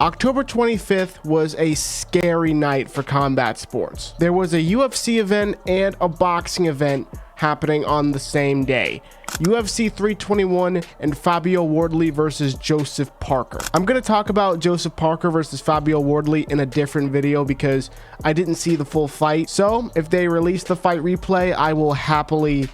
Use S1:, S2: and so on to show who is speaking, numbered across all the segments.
S1: October 25th was a scary night for combat sports. There was a UFC event and a boxing event happening on the same day. UFC 321 and Fabio Wardley versus Joseph Parker. I'm going to talk about Joseph Parker versus Fabio Wardley in a different video because I didn't see the full fight. So if they release the fight replay, I will happily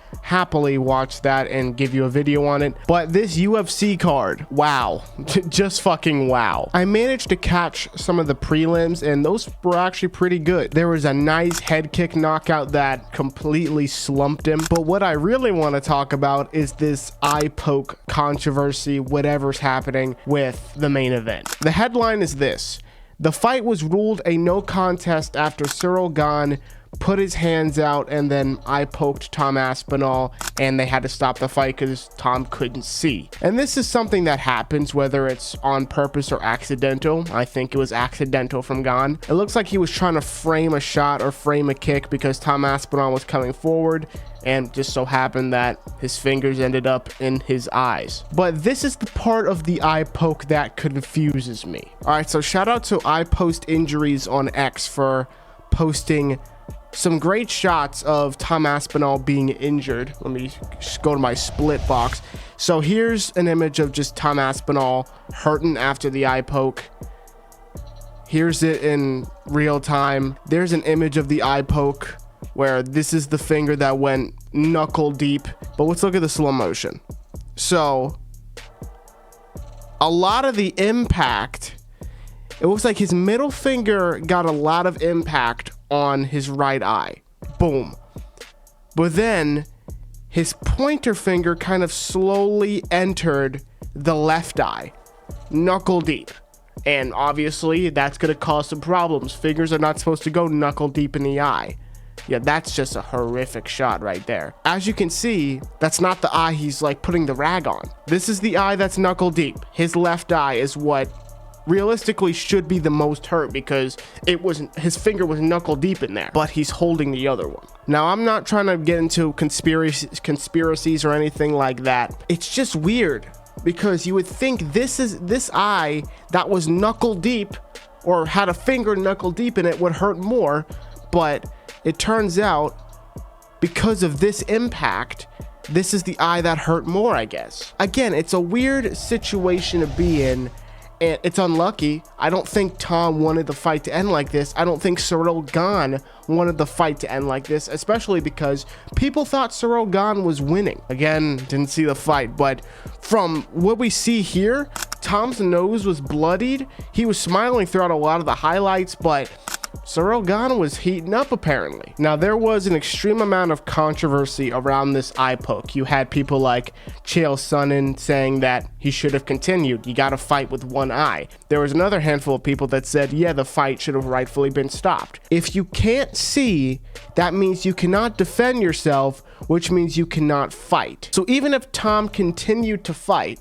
S1: watch that and give you a video on it. But this UFC card, wow, just fucking wow. I managed to catch some of the prelims and those were actually pretty good. There was a nice head kick knockout that completely slumped him. But what I really want to talk about is this eye poke controversy, whatever's happening with the main event. The headline is this: the fight was ruled a no contest after Ciryl Gane put his hands out and then eye poked Tom Aspinall, and they had to stop the fight because Tom couldn't see. And this is something that happens whether it's on purpose or accidental. I think it was accidental from Gane. It looks like he was trying to frame a shot or frame a kick because Tom Aspinall was coming forward, and just so happened that his fingers ended up in his eyes. But this is the part of the eye poke that confuses me. All right, so shout out to Eye Post Injuries on X for posting some great shots of Tom Aspinall being injured. Let me just go to my split box. So here's an image of just Tom Aspinall hurting after the eye poke. Here's it in real time. There's an image of the eye poke where this is the finger that went knuckle deep. But let's look at the slow motion. So a lot of the impact, it looks like his middle finger got a lot of impact on his right eye. Boom. But then his pointer finger kind of slowly entered the left eye, knuckle deep. And obviously that's going to cause some problems. Fingers are not supposed to go knuckle deep in the eye. Yeah, that's just a horrific shot right there. As you can see, that's not the eye he's like putting the rag on. This is the eye that's knuckle deep. His left eye is what realistically should be the most hurt because his finger was knuckle deep in there, but he's holding the other one. Now, I'm not trying to get into conspiracies or anything like that. It's just weird because you would think this eye that was knuckle deep or had a finger knuckle deep in it would hurt more, but it turns out because of this impact, this is the eye that hurt more, I guess. Again, it's a weird situation to be in. And it's unlucky. I don't think Tom wanted the fight to end like this. I don't think Ciryl Gane wanted the fight to end like this, especially because people thought Ciryl Gane was winning. Again, didn't see the fight, but from what we see here, Tom's nose was bloodied. He was smiling throughout a lot of the highlights, but Ciryl Gane was heating up apparently. Now, there was an extreme amount of controversy around this eye poke. You had people like Chael Sonnen saying that he should have continued. You got to fight with one eye. There was another handful of people that said, yeah, the fight should have rightfully been stopped. If you can't see, that means you cannot defend yourself, which means you cannot fight. So even if Tom continued to fight,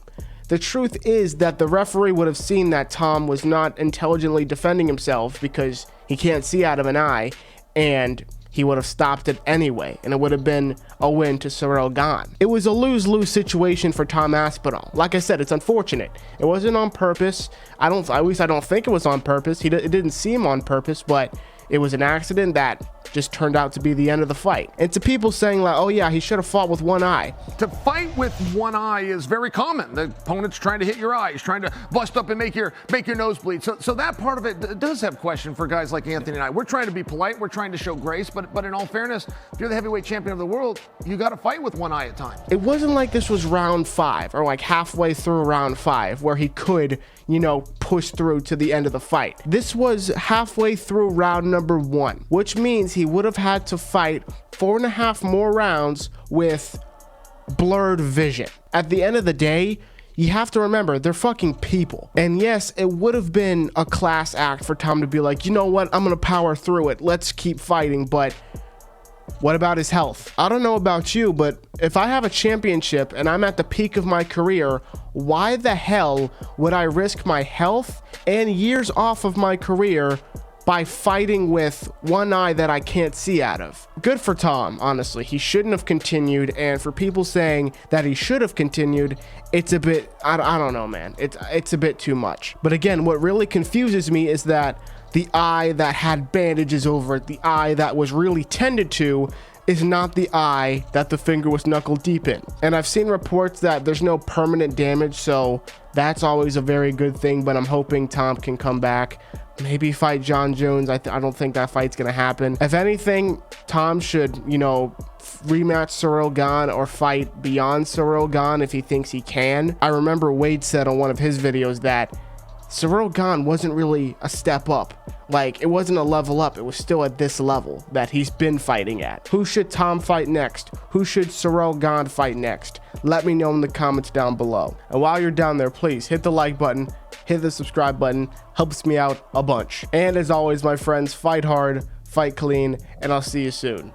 S1: the truth is that the referee would have seen that Tom was not intelligently defending himself because he can't see out of an eye, and he would have stopped it anyway, and it would have been a win to Ciryl Gane. It was a lose-lose situation for Tom Aspinall. Like I said, it's unfortunate. It wasn't on purpose. At least I don't think it was on purpose. It didn't seem on purpose, but it was an accident that just turned out to be the end of the fight. And to people saying like, oh yeah, he should have fought with one eye.
S2: To fight with one eye is very common. The opponent's trying to hit your eye. He's trying to bust up and make your nose bleed. So that part of it does have question for guys like Anthony and I. We're trying to be polite. We're trying to show grace. But in all fairness, if you're the heavyweight champion of the world, you got to fight with one eye at times.
S1: It wasn't like this was round 5 or like halfway through round 5 where he could, push through to the end of the fight. This was halfway through round number 1, which means he would have had to fight 4.5 more rounds with blurred vision. At the end of the day, you have to remember, they're fucking people. And yes, it would have been a class act for Tom to be like, you know what, I'm gonna power through it. Let's keep fighting. But what about his health? I don't know about you, but if I have a championship and I'm at the peak of my career, why the hell would I risk my health and years off of my career by fighting with one eye that I can't see out of. Good for Tom, honestly. He shouldn't have continued, and for people saying that he should have continued, it's a bit, I don't know, man. It's a bit too much. But again, what really confuses me is that the eye that had bandages over it, the eye that was really tended to, is not the eye that the finger was knuckle deep in. And I've seen reports that there's no permanent damage, so that's always a very good thing, but I'm hoping Tom can come back, maybe fight John Jones. I don't think that fight's gonna happen. If anything, Tom should, you know, rematch Ciryl Gane or fight beyond Ciryl Gane if he thinks he can. I remember Wade said on one of his videos that Ciryl Gane wasn't really a step up. Like, it wasn't a level up. It was still at this level that he's been fighting at. Who should Tom fight next? Who should Ciryl Gane fight next? Let me know in the comments down below. And while you're down there, please hit the like button, hit the subscribe button. Helps me out a bunch. And as always, my friends, fight hard, fight clean, and I'll see you soon.